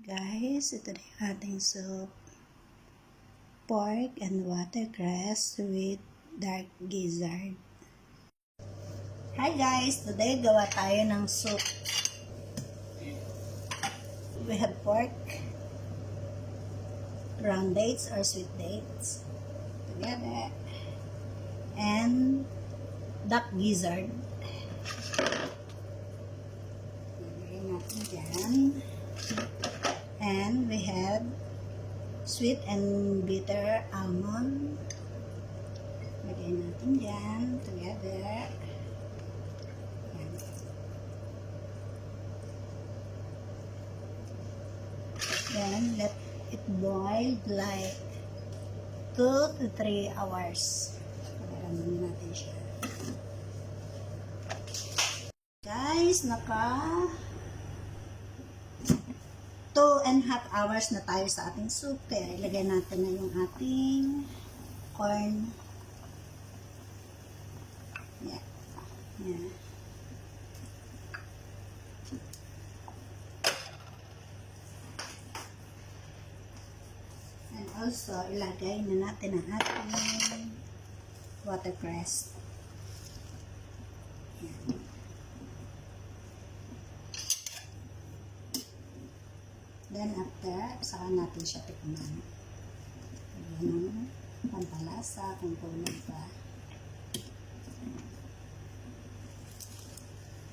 Guys, ito na yung ating soup. Pork and watercress with dark gizzard. Hi guys! Today gawa tayo ng soup. We have pork, ground dates or sweet dates together, and duck gizzard. Lagyan natin dyan. And we have sweet and bitter almond. Lagyan natin dyan together. Yan. Then let it boil like 2 to 3 hours. Pagaramin natin siya. Guys, naka 2.5 hours na tayo sa ating soup. Kaya ilagay natin na yung ating corn. Yeah. Yeah. And also, ilagay na natin ang ating watercress. Yeah. Then after, saka natin siya tikman. Ayan, pampalasa, kung kulang pa.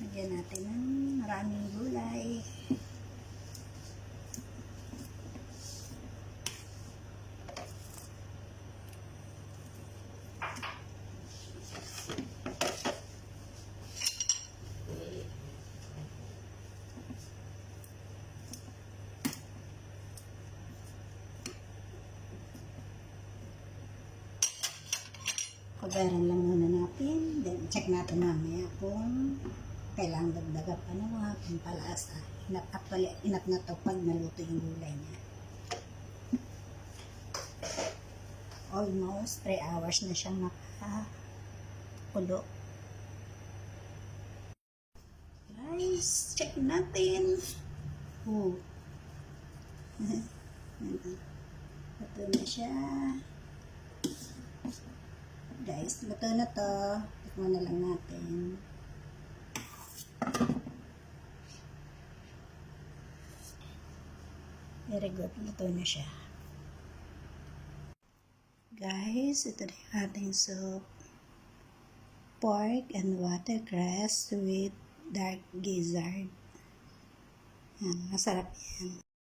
Lagyan natin ng maraming gulay. Pagaran lang muna natin. Then, check natin mamaya kung kailangang dagdagan pa ng mga pampalasa. Actually, enough na to pag naluto yung gulay niya. Almost 3 hours na siyang nakakulo. Guys, check natin. Oh. Ito na siya. Guys, luto na to. Tikman na lang natin. Very good. Luto na siya. Guys, ito na yung ating soup. Pork and watercress with dark gizzard. Yan, masarap yan.